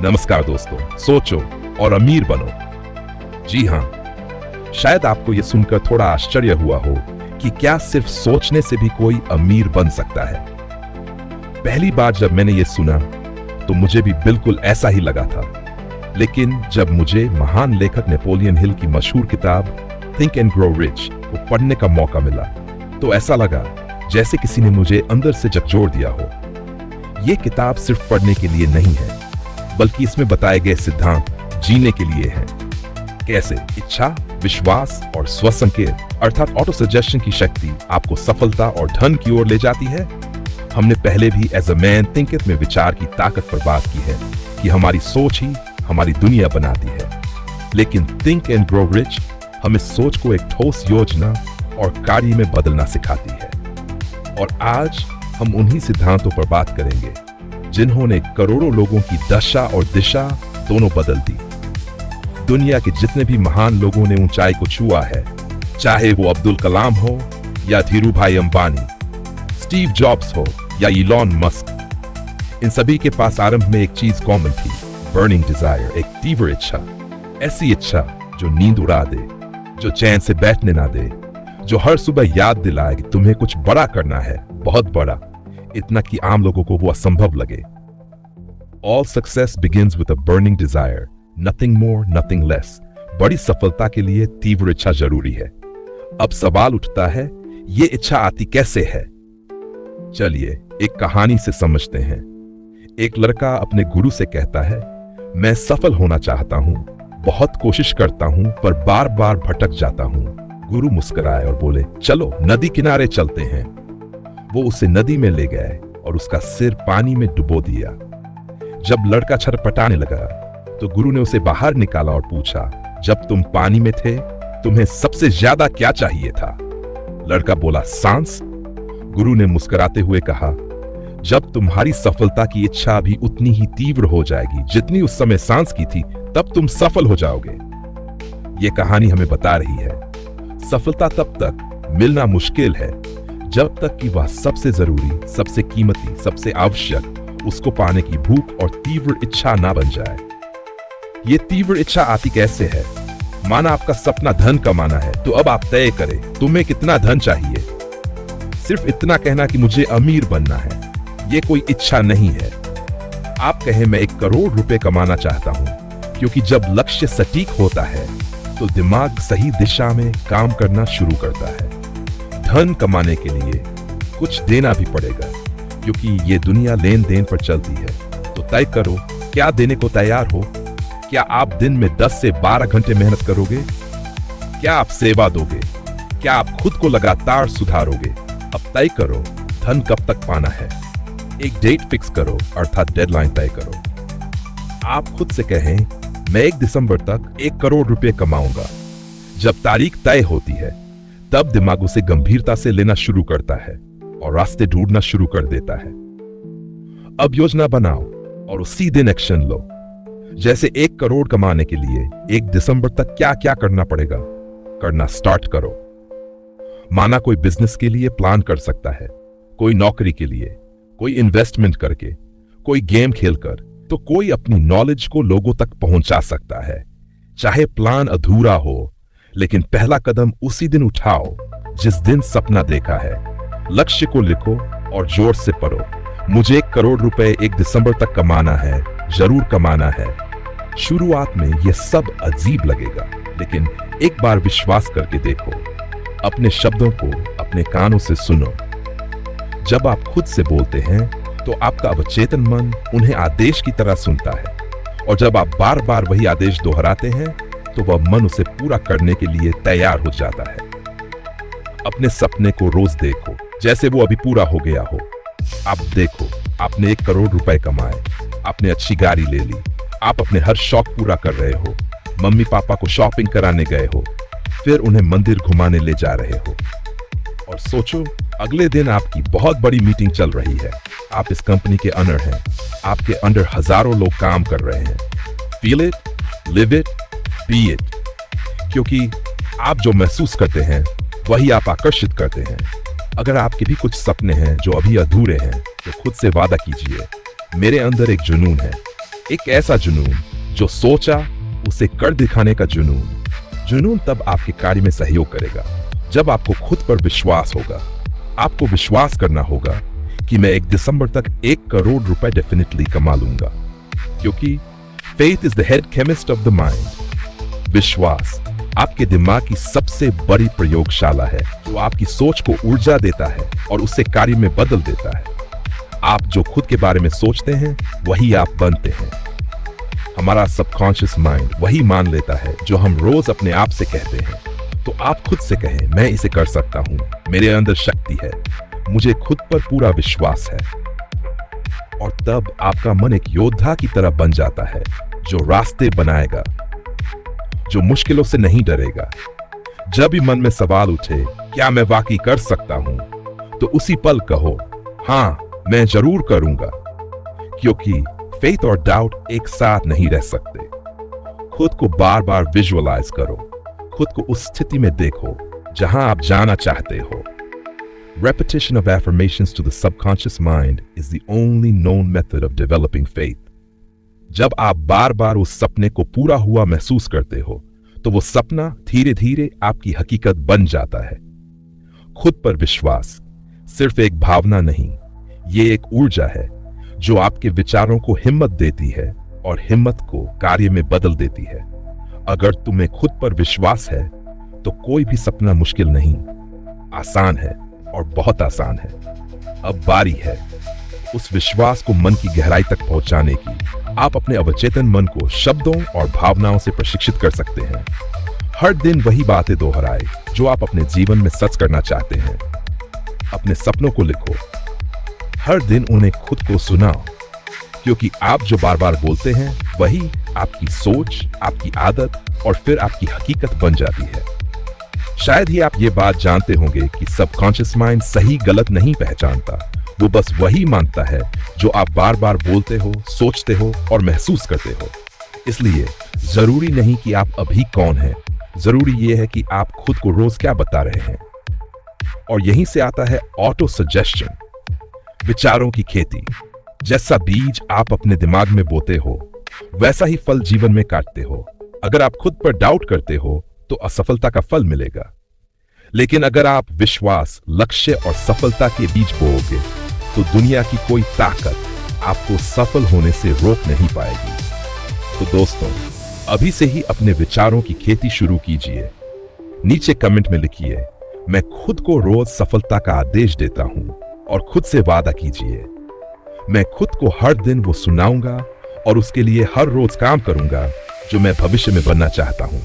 नमस्कार दोस्तों, सोचो और अमीर बनो। जी हाँ, शायद आपको यह सुनकर थोड़ा आश्चर्य हुआ हो कि क्या सिर्फ सोचने से भी कोई अमीर बन सकता है। पहली बार जब मैंने ये सुना तो मुझे भी बिल्कुल ऐसा ही लगा था, लेकिन जब मुझे महान लेखक नेपोलियन हिल की मशहूर किताब थिंक एंड ग्रो रिच को पढ़ने का मौका मिला तो ऐसा लगा जैसे किसी ने मुझे अंदर से झकझोर दिया हो। ये किताब सिर्फ पढ़ने के लिए नहीं है, बल्कि इसमें बताए गए सिद्धांत जीने के लिए हैं। कैसे इच्छा, विश्वास और स्वसंकेत अर्थात ऑटो सजेशन की शक्ति आपको सफलता और धन की ओर ले जाती है। हमने पहले भी एज अ मैन थिंकeth में विचार की ताकत पर बात की है कि हमारी सोच ही हमारी दुनिया बनाती है, लेकिन थिंक एंड ग्रो रिच हमें सोच को एक ठोस योजना और कार्य में बदलना सिखाती है। और आज हम उन्हीं सिद्धांतों पर बात करेंगे जिन्होंने करोड़ों लोगों की दशा और दिशा दोनों बदल दी। दुनिया के जितने भी महान लोगों ने ऊंचाई को छुआ है, चाहे वो अब्दुल कलाम हो या धीरूभाई अंबानी, स्टीव जॉब्स हो या इलॉन मस्क, इन सभी के पास आरंभ में एक चीज कॉमन थी, बर्निंग डिजायर, एक तीव्र इच्छा। ऐसी इच्छा जो नींद उड़ा दे, जो चैन से बैठने ना दे, जो हर सुबह याद दिलाए कि तुम्हें कुछ बड़ा करना है, बहुत बड़ा, इतना कि आम लोगों को वो असंभव लगे। All success begins with a burning desire, nothing more, nothing less. बड़ी सफलता के लिए तीव्र इच्छा जरूरी है। अब सवाल उठता है, ये इच्छा आती कैसे है? चलिए एक कहानी से समझते हैं। एक लड़का अपने गुरु से कहता है, मैं सफल होना चाहता हूं, बहुत कोशिश करता हूं, पर बार बार भटक जाता हूं। गुरु मुस्कुराए और बोले, चलो नदी किनारे चलते हैं। वो उसे नदी में ले गए और उसका सिर पानी में डुबो दिया। जब लड़का छटपटाने लगा तो गुरु ने उसे बाहर निकाला और पूछा, जब तुम पानी में थे तुम्हें सबसे ज्यादा क्या चाहिए था? लड़का बोला, सांस। गुरु ने मुस्कुराते हुए कहा, जब तुम्हारी सफलता की इच्छा भी उतनी ही तीव्र हो जाएगी जितनी उस समय सांस की थी, तब तुम सफल हो जाओगे। ये कहानी हमें बता रही है, सफलता तब तक मिलना मुश्किल है जब तक कि वह सबसे जरूरी, सबसे कीमती, सबसे आवश्यक, उसको पाने की भूख और तीव्र इच्छा ना बन जाए। ये तीव्र इच्छा आती कैसे है? माना आपका सपना धन कमाना है, तो अब आप तय करें तुम्हें कितना धन चाहिए। सिर्फ इतना कहना कि मुझे अमीर बनना है, ये कोई इच्छा नहीं है। आप कहें मैं 1 करोड़ रुपए कमाना चाहता हूं, क्योंकि जब लक्ष्य सटीक होता है तो दिमाग सही दिशा में काम करना शुरू करता है। धन कमाने के लिए कुछ देना भी पड़ेगा, क्योंकि ये दुनिया लेन देन पर चलती है। तो तय करो, क्या देने को तैयार हो? क्या आप दिन में 10 से 12 घंटे मेहनत करोगे? क्या आप सेवा दोगे? क्या आप खुद को लगातार सुधारोगे? अब तय करो, धन कब तक पाना है। एक डेट फिक्स करो, अर्थात डेडलाइन तय करो। आप खुद से कहें, मैं 1 दिसंबर तक 1 करोड़ रुपए कमाऊंगा। जब तारीख तय होती है तब दिमाग उसे गंभीरता से लेना शुरू करता है और रास्ते ढूंढना शुरू कर देता है। अब योजना बनाओ और उसी दिन एक्शन लो। जैसे 1 करोड़ कमाने के लिए 1 दिसंबर तक क्या क्या करना पड़ेगा, करना स्टार्ट करो। माना कोई बिजनेस के लिए प्लान कर सकता है, कोई नौकरी के लिए, कोई इन्वेस्टमेंट करके, कोई गेम खेलकर, तो कोई अपनी नॉलेज को लोगों तक पहुंचा सकता है। चाहे प्लान अधूरा हो, लेकिन पहला कदम उसी दिन उठाओ जिस दिन सपना देखा है। लक्ष्य को लिखो और जोर से पढ़ो, मुझे 1 करोड़ रुपए 1 दिसंबर तक कमाना है, जरूर कमाना है। शुरुआत में यह सब अजीब लगेगा, लेकिन एक बार विश्वास करके देखो। अपने शब्दों को अपने कानों से सुनो। जब आप खुद से बोलते हैं तो आपका अवचेतन मन उन्हें आदेश की तरह सुनता है, और जब आप बार बार वही आदेश दोहराते हैं तो वह मन उसे पूरा करने के लिए तैयार हो जाता है। अपने सपने को रोज देखो जैसे वो अभी पूरा हो गया हो। आप देखो, आपने 1 करोड़ रुपए कमाए, आपने अच्छी गाड़ी ले ली, आप अपने हर शौक पूरा कर रहे हो, मम्मी पापा को शॉपिंग कराने गए हो, फिर उन्हें मंदिर घुमाने ले जा रहे हो। और सोचो, अगले दिन आपकी बहुत बड़ी मीटिंग चल रही है। आप इस कंपनी के अनर हैं, आपके अंडर हजारों लोग काम कर रहे हैं। Feel it, live it, B it. क्योंकि आप जो महसूस करते हैं वही आप आकर्षित करते हैं। अगर आपके भी कुछ सपने हैं जो अभी अधूरे हैं, तो खुद से वादा कीजिए, मेरे अंदर एक जुनून है, एक ऐसा जुनून जो सोचा उसे कर दिखाने का जुनून। जुनून तब आपके कार्य में सहयोग करेगा जब आपको खुद पर विश्वास होगा। आपको विश्वास करना होगा कि मैं 1 दिसंबर तक 1 करोड़ रुपए डेफिनेटली कमा लूंगा, क्योंकि faith is the head chemist of the mind. विश्वास आपके दिमाग की सबसे बड़ी प्रयोगशाला है जो आपकी सोच को ऊर्जा देता है और उसे कार्य में बदल देता है। आप जो खुद के बारे में सोचते हैं वही आप बनते हैं। हमारा सबकॉन्शियस माइंड वही मान लेता है जो हम रोज अपने आप से कहते हैं। तो आप खुद से कहें, मैं इसे कर सकता हूं, मेरे अंदर शक्ति है, मुझे खुद पर पूरा विश्वास है। और तब आपका मन एक योद्धा की तरह बन जाता है जो रास्ते बनाएगा, जो मुश्किलों से नहीं डरेगा। जब भी मन में सवाल उठे, क्या मैं वाकई कर सकता हूं, तो उसी पल कहो, हां मैं जरूर करूंगा, क्योंकि फेथ और डाउट एक साथ नहीं रह सकते। खुद को बार बार विजुअलाइज करो, खुद को उस स्थिति में देखो जहां आप जाना चाहते हो। Repetition of affirmations to the subconscious mind is the only known method of developing faith. जब आप बार बार उस सपने को पूरा हुआ महसूस करते हो, तो वो सपना धीरे धीरे आपकी हकीकत बन जाता है। खुद पर विश्वास सिर्फ एक भावना नहीं, ये एक ऊर्जा है जो आपके विचारों को हिम्मत देती है और हिम्मत को कार्य में बदल देती है। अगर तुम्हें खुद पर विश्वास है तो कोई भी सपना मुश्किल नहीं, आसान है और बहुत आसान है। अब बारी है उस विश्वास को मन की गहराई तक पहुंचाने की। आप अपने अवचेतन मन को शब्दों और भावनाओं से प्रशिक्षित कर सकते हैं। हर दिन वही बातें दोहराए जो आप अपने जीवन में सच करना चाहते हैं। अपने सपनों को लिखो, हर दिन उन्हें खुद को सुनाओ, क्योंकि आप जो बार बार बोलते हैं वही आपकी सोच, आपकी आदत और फिर आपकी हकीकत बन जाती है। शायद ही आप ये बात जानते होंगे कि सबकॉन्शियस माइंड सही गलत नहीं पहचानता, वो बस वही मानता है जो आप बार बार बोलते हो, सोचते हो और महसूस करते हो। इसलिए जरूरी नहीं कि आप अभी कौन हैं, जरूरी ये है कि आप खुद को रोज क्या बता रहे हैं। और यहीं से आता है ऑटो सजेशन, विचारों की खेती। जैसा बीज आप अपने दिमाग में बोते हो, वैसा ही फल जीवन में काटते हो। अगर आप खुद पर डाउट करते हो तो असफलता का फल मिलेगा, लेकिन अगर आप विश्वास, लक्ष्य और सफलता के बीज बोओगे तो दुनिया की कोई ताकत आपको सफल होने से रोक नहीं पाएगी। तो दोस्तों, अभी से ही अपने विचारों की खेती शुरू कीजिए। नीचे कमेंट में लिखिए, मैं खुद को रोज सफलता का आदेश देता हूं, और खुद से वादा कीजिए, मैं खुद को हर दिन वो सुनाऊंगा और उसके लिए हर रोज काम करूंगा जो मैं भविष्य में बनना चाहता हूं।